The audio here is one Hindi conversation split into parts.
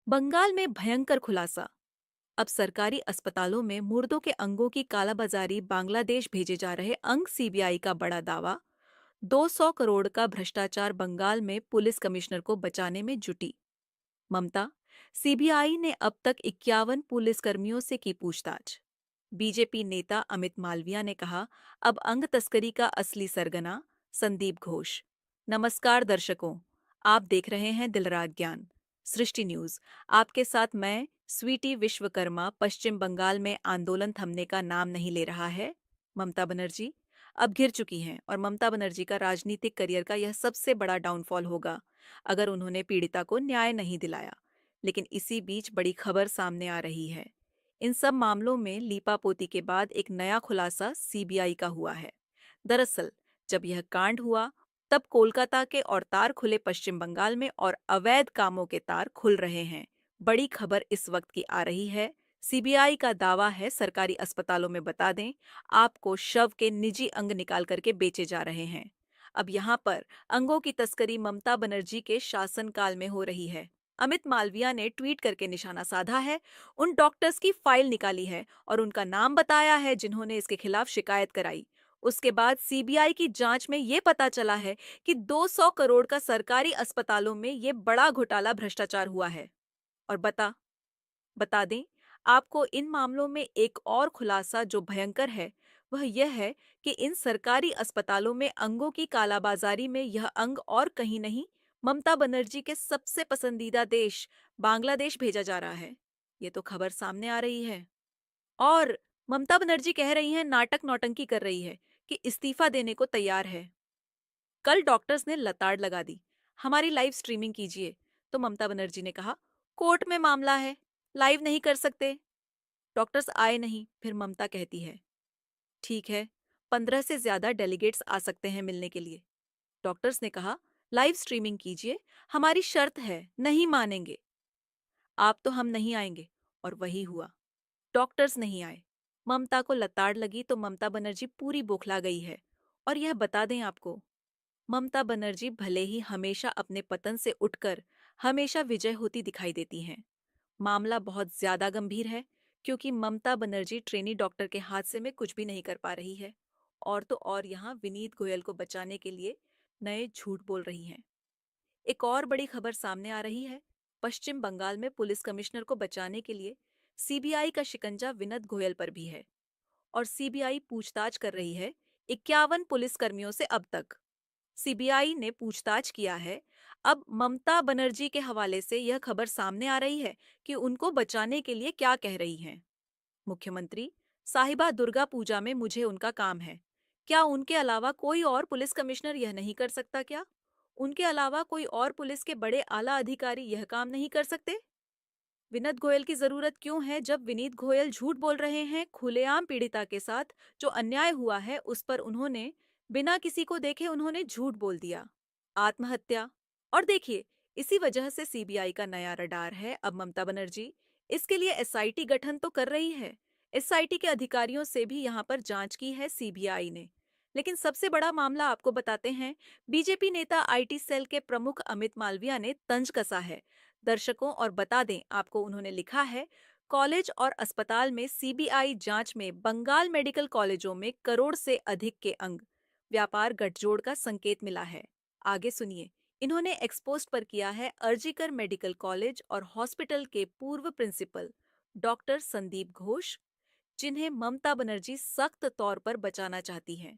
बंगाल में भयंकर खुलासा। अब सरकारी अस्पतालों में मुर्दों के अंगों की कालाबाजारी, बांग्लादेश भेजे जा रहे अंग, सीबीआई का बड़ा दावा। 200 करोड़ का भ्रष्टाचार, बंगाल में पुलिस कमिश्नर को बचाने में जुटी ममता। सीबीआई ने अब तक 51 पुलिसकर्मियों से की पूछताछ। बीजेपी नेता अमित मालविया ने कहा, अब अंग तस्करी का असली सरगना संदीप घोष। नमस्कार दर्शकों, आप देख रहे हैं दिलराग ज्ञान, सृष्टि न्यूज। आपके साथ मैं स्वीटी विश्वकर्मा। पश्चिम बंगाल में आंदोलन थमने का नाम नहीं ले रहा है। ममता बनर्जी अब घिर चुकी हैं और ममता बनर्जी का राजनीतिक करियर का यह सबसे बड़ा डाउनफॉल होगा अगर उन्होंने पीड़िता को न्याय नहीं दिलाया। लेकिन इसी बीच बड़ी खबर सामने आ रही है। इन सब मामलों में लीपापोती के बाद एक नया खुलासा सीबीआई का हुआ है। दरअसल जब यह कांड हुआ, तब कोलकाता के और तार खुले पश्चिम बंगाल में और अवैध कामों के तार खुल रहे हैं। बड़ी खबर इस वक्त की आ रही है। सीबीआई का दावा है, सरकारी अस्पतालों में, बता दें आपको, शव के निजी अंग निकाल करके बेचे जा रहे हैं। अब यहाँ पर अंगों की तस्करी ममता बनर्जी के शासनकाल में हो रही है। अमित मालविया ने ट्वीट करके निशाना साधा है, उन डॉक्टर्स की फाइल निकाली है और उनका नाम बताया है जिन्होंने इसके खिलाफ शिकायत कराई। उसके बाद सीबीआई की जांच में ये पता चला है कि 200 करोड़ का सरकारी अस्पतालों में ये बड़ा घोटाला, भ्रष्टाचार हुआ है। और बता दें आपको, इन मामलों में एक और खुलासा जो भयंकर है, वह यह है कि इन सरकारी अस्पतालों में अंगों की कालाबाजारी में यह अंग और कहीं नहीं, ममता बनर्जी के सबसे पसंदीदा देश बांग्लादेश भेजा जा रहा है। ये तो खबर सामने आ रही है। और ममता बनर्जी कह रही हैं, नाटक नौटंकी कर रही है कि इस्तीफा देने को तैयार है। कल डॉक्टर्स ने लताड़ लगा दी, हमारी लाइव स्ट्रीमिंग कीजिए। तो ममता बनर्जी ने कहा, कोर्ट में मामला है, लाइव नहीं कर सकते। डॉक्टर्स आए नहीं। फिर ममता कहती है, ठीक है, 15 से ज्यादा डेलीगेट्स आ सकते हैं मिलने के लिए। डॉक्टर्स ने कहा, लाइव स्ट्रीमिंग कीजिए, हमारी शर्त है, नहीं मानेंगे आप तो हम नहीं आएंगे। और वही हुआ, डॉक्टर्स नहीं आए। ममता को लताड़ लगी तो ममता बनर्जी पूरी बौखला गई है। और यह बता दें आपको, ममता बनर्जी भले ही हमेशा अपने पतन से उठकर हमेशा विजय होती दिखाई देती हैं, मामला बहुत ज्यादा गंभीर है, क्योंकि ममता बनर्जी ट्रेनी डॉक्टर के हादसे में कुछ भी नहीं कर पा रही है। और तो और यहाँ विनीत गोयल को बचाने के लिए नए झूठ बोल रही हैं। एक और बड़ी खबर सामने आ रही है। पश्चिम बंगाल में पुलिस कमिश्नर को बचाने के लिए सीबीआई का शिकंजा विनत गोयल पर भी है। और सीबीआई पूछताछ कर रही है 51 पुलिसकर्मियों से अब तक। सीबीआई ने पूछताछ किया है। अब ममता बनर्जी के हवाले से यह खबर सामने आ रही है कि उनको बचाने के लिए क्या कह रही हैं। मुख्यमंत्री, साहिबा दुर्गा पूजा में मुझे उनका काम है। क्या उनके अलावा कोई और पुलिस कमिश्नर यह नहीं कर सकता क्या? उनके अलावा कोई और पुलिस के बड़े आला अधिकारी यह काम नहीं कर सकते? विनीत गोयल की जरूरत क्यों है, जब विनीत गोयल झूठ बोल रहे हैं खुलेआम पीड़िता के साथ? जो अन्याय हुआ है उस पर उन्होंने बिना किसी को देखे उन्होंने झूठ बोल दिया। आत्महत्या। और देखिए, इसी वजह से सीबीआई का नया रडार है अब ममता बनर्जी। इसके लिए एसआईटी गठन तो कर रही है। एसआईटी के अधिकारियों से भी यहाँ पर जांच की है सीबीआई ने। लेकिन सबसे बड़ा मामला आपको बताते हैं। बीजेपी नेता आईटी सेल के प्रमुख अमित मालविया ने तंज कसा है दर्शकों। और बता दें आपको, उन्होंने लिखा है, कॉलेज और अस्पताल में सीबीआई जांच में बंगाल मेडिकल कॉलेजों में करोड़ से अधिक के अंग व्यापार गठजोड़ का संकेत मिला है। आगे सुनिए, इन्होंने एक्सपोस्ट पर किया है अर्जिकर मेडिकल कॉलेज और हॉस्पिटल के पूर्व प्रिंसिपल डॉक्टर संदीप घोष, जिन्हें ममता बनर्जी सख्त तौर पर बचाना चाहती हैं।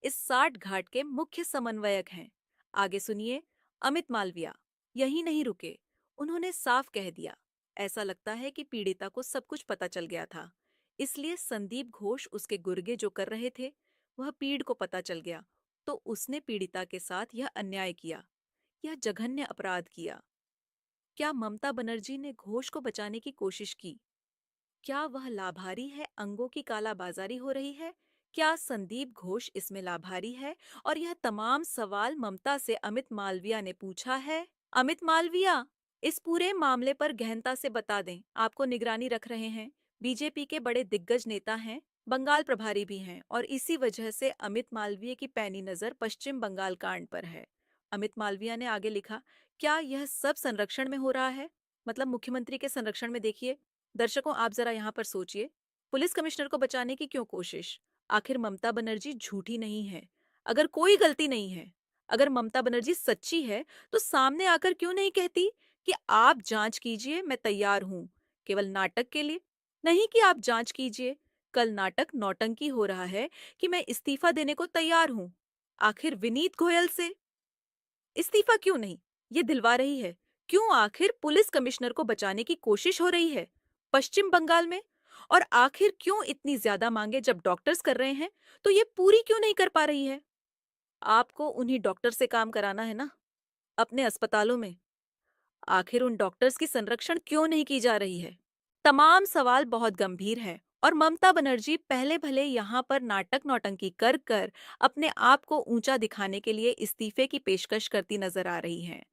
इस साठ घाट के मुख्य समन्वयक हैं। आगे सुनिए, अमित मालविया यही नहीं रुके। उन्होंने साफ कह दिया, ऐसा लगता है कि पीड़िता को सब कुछ पता चल गया था, इसलिए संदीप घोष उसके गुर्गे जो कर रहे थे, वह पीड़ को पता चल गया, तो उसने पीड़िता के साथ यह अन्याय किया, यह जघन्य अपराध किया। क्या ममता बनर्जी ने घोष को बचाने की कोशिश की? क्या वह लाभारी है? अंगों की कालाबाजारी हो रही है, क्या संदीप घोष इसमें लाभारी है? और यह तमाम सवाल ममता से अमित मालविया ने पूछा है। अमित मालविया, इस पूरे मामले पर गहनता से बता दें, आपको निगरानी रख रहे हैं, बीजेपी के बड़े दिग्गज नेता हैं, बंगाल प्रभारी भी हैं, और इसी वजह से अमित मालवीय की पैनी नजर पश्चिम बंगाल कांड पर है। अमित मालविया ने आगे लिखा, क्या यह सब संरक्षण में हो रहा है? मतलब मुख्यमंत्री के संरक्षण में देखिए। दर्शकों, आप जरा यहाँ पर सोचिए, पुलिस कमिश्नर को बचाने की क्यों कोशिश? आखिर ममता बनर्जी झूठी नहीं है। अगर कोई गलती नहीं है, अगर ममता बनर्जी सच्ची है, तो सामने आकर क्यों नहीं कहती कि आप जांच कीजिए, मैं तैयार हूं? केवल नाटक के लिए? नहीं कि आप जांच कीजिए, कल नाटक नौटंकी हो रहा है कि मैं इस्तीफा देने को तैयार हूं। आखिर विनीत गोयल से इस्तीफा क्यों नहीं, ये दिलवा रही है। क्यों आखिर पुलिस कमिश्नर को बचाने की कोशिश हो रही है पश्चिम बंगाल में? और आखिर क्यों इतनी ज्यादा मांगे जब डॉक्टर्स कर रहे हैं, तो ये पूरी क्यों नहीं कर पा रही है? आपको उन्हीं डॉक्टर से काम कराना है ना, अपने अस्पतालों में। आखिर उन डॉक्टर्स की संरक्षण क्यों नहीं की जा रही है? तमाम सवाल बहुत गंभीर हैं और ममता बनर्जी पहले भले यहाँ पर नाटक नौटंकी कर कर अपने आप को ऊंचा दिखाने के लिए इस्तीफे की पेशकश करती नजर आ रही हैं।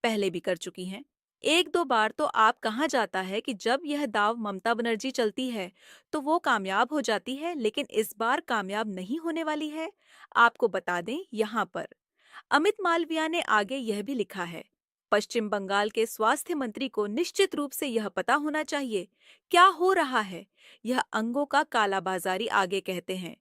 पहले भी कर चुकी हैं। एक दो बार तो आप कहा जाता है कि जब यह दाव ममता बनर्जी चलती है तो वो कामयाब हो जाती है, लेकिन इस बार कामयाब नहीं होने वाली है। आपको बता दें यहाँ पर अमित मालविया ने आगे यह भी लिखा है, पश्चिम बंगाल के स्वास्थ्य मंत्री को निश्चित रूप से यह पता होना चाहिए क्या हो रहा है। यह अंगों का कालाबाजारी आगे कहते हैं।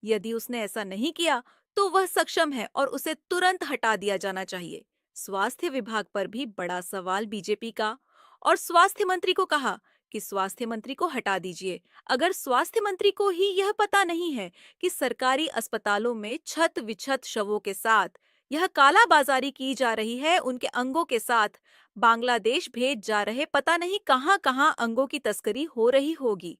यदि उसने ऐसा नहीं किया तो वह सक्षम है और उसे तुरंत हटा दिया जाना चाहिए। स्वास्थ्य विभाग पर भी बड़ा सवाल बीजेपी का, और स्वास्थ्य मंत्री को कहा कि स्वास्थ्य मंत्री को हटा दीजिए। अगर स्वास्थ्य मंत्री को ही यह पता नहीं है कि सरकारी अस्पतालों में छत विछत शवों के साथ यह कालाबाजारी की जा रही है, उनके अंगों के साथ बांग्लादेश भेज जा रहे पता नहीं कहां कहां अंगों की तस्करी हो रही होगी।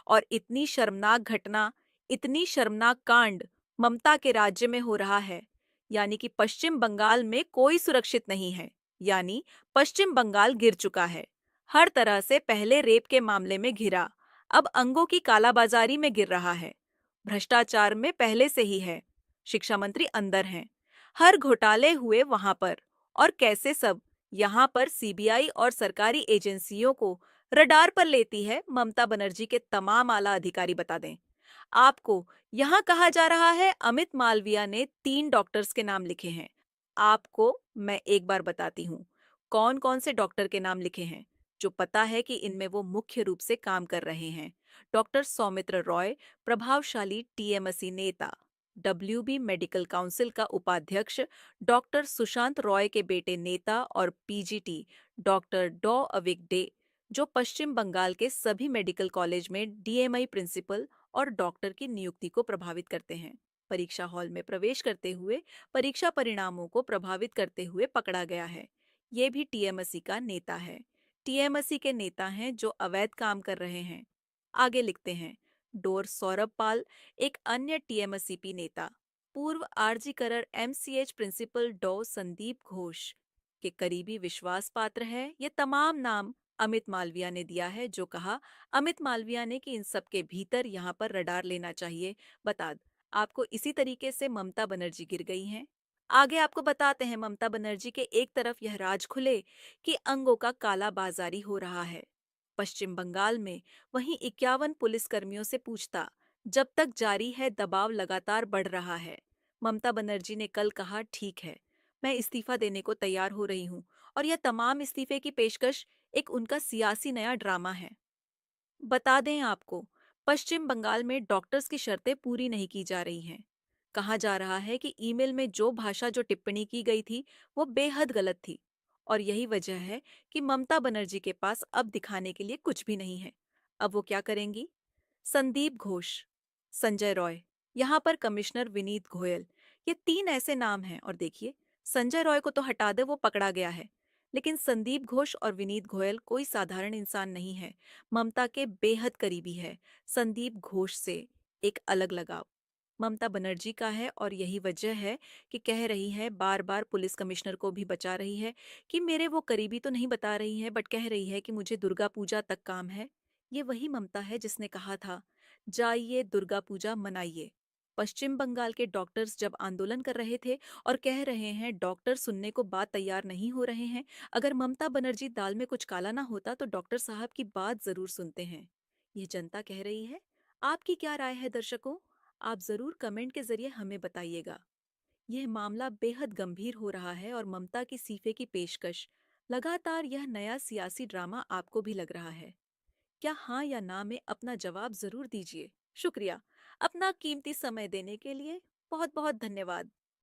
और इतनी शर्मनाक घटना, इतनी शर्मनाक कांड ममता के राज्य में हो रहा है, यानी कि पश्चिम बंगाल में कोई सुरक्षित नहीं है। यानी पश्चिम बंगाल गिर चुका है, हर तरह से। पहले रेप के मामले में घिरा, अब अंगों की कालाबाजारी में गिर रहा है। भ्रष्टाचार में पहले से ही है। शिक्षा मंत्री अंदर हैं, हर घोटाले हुए वहां पर। और कैसे सब यहाँ पर सीबीआई और सरकारी एजेंसियों को रडार पर लेती है ममता बनर्जी के तमाम आला अधिकारी, बता दें आपको। यहाँ कहा जा रहा है अमित मालविया ने 3 डॉक्टर्स के नाम लिखे हैं। आपको मैं एक बार बताती हूँ कौन कौन से डॉक्टर के नाम लिखे हैं, जो पता है कि इनमें वो मुख्य रूप से काम कर रहे हैं। डॉक्टर सौमित्र रॉय, प्रभावशाली टीएमसी नेता, डब्ल्यूबी मेडिकल काउंसिल का उपाध्यक्ष, डॉक्टर सुशांत रॉय के बेटे नेता और पीजीटी, डॉक्टर डॉ अविक, जो पश्चिम बंगाल के सभी मेडिकल कॉलेज में डीएमआई प्रिंसिपल और डॉक्टर की नियुक्ति को प्रभावित करते हैं। परीक्षा हॉल में प्रवेश करते हुए परीक्षा परिणामों को प्रभावित करते हुए पकड़ा गया है। ये भी टीएमसी का नेता है। टीएमसी के नेता हैं जो अवैध काम कर रहे हैं। आगे लिखते हैं, डोर सौरभ पाल, एक अन्य टीएमसीपी नेता, पूर्व आरजी करर एमसीएच प्रिंसिपल डॉ संदीप घोष के करीबी विश्वास पात्र है। ये तमाम नाम अमित मालविया ने दिया है, जो कहा अमित मालविया ने कि इन सब के भीतर यहाँ पर रडार लेना चाहिए। बता आपको इसी तरीके से ममता बनर्जी गिर गई हैं। आगे आपको बताते हैं ममता बनर्जी के एक तरफ यह राज खुले कि अंगों का काला बाजारी हो रहा है पश्चिम बंगाल में, वहीं 51 पुलिसकर्मियों से पूछता जब तक जारी है, दबाव लगातार बढ़ रहा है। ममता बनर्जी ने कल कहा, ठीक है, मैं इस्तीफा देने को तैयार हो रही हूँ। और यह तमाम इस्तीफे की पेशकश एक उनका सियासी नया ड्रामा है। बता दें आपको, पश्चिम बंगाल में डॉक्टर्स की शर्तें पूरी नहीं की जा रही हैं। कहा जा रहा है कि ईमेल में जो भाषा, जो टिप्पणी की गई थी, वो बेहद गलत थी। और यही वजह है कि ममता बनर्जी के पास अब दिखाने के लिए कुछ भी नहीं है। अब वो क्या करेंगी? संदीप घोष, संजय रॉय, यहाँ पर कमिश्नर विनीत गोयल, ये 3 ऐसे नाम हैं। और देखिए, संजय रॉय को तो हटा दे, वो पकड़ा गया है। लेकिन संदीप घोष और विनीत गोयल कोई साधारण इंसान नहीं है, ममता के बेहद करीबी है। संदीप घोष से एक अलग लगाव ममता बनर्जी का है, और यही वजह है कि कह रही है, बार बार पुलिस कमिश्नर को भी बचा रही है कि मेरे वो करीबी तो नहीं बता रही है, बट कह रही है कि मुझे दुर्गा पूजा तक काम है। ये वही ममता है जिसने कहा था, जाइए दुर्गा पूजा मनाइए। पश्चिम बंगाल के डॉक्टर्स जब आंदोलन कर रहे थे और कह रहे हैं डॉक्टर सुनने को बात तैयार नहीं हो रहे हैं, अगर ममता बनर्जी दाल में कुछ काला ना होता तो डॉक्टर साहब की बात जरूर सुनते हैं। ये जनता कह रही है। आपकी क्या राय है दर्शकों? आप जरूर कमेंट के जरिए हमें बताइएगा। यह मामला बेहद गंभीर हो रहा है और ममता की इस्तीफे की पेशकश लगातार यह नया सियासी ड्रामा आपको भी लग रहा है? क्या हाँ या ना में अपना जवाब ज़रूर दीजिए। शुक्रिया। अपना कीमती समय देने के लिए बहुत-बहुत धन्यवाद।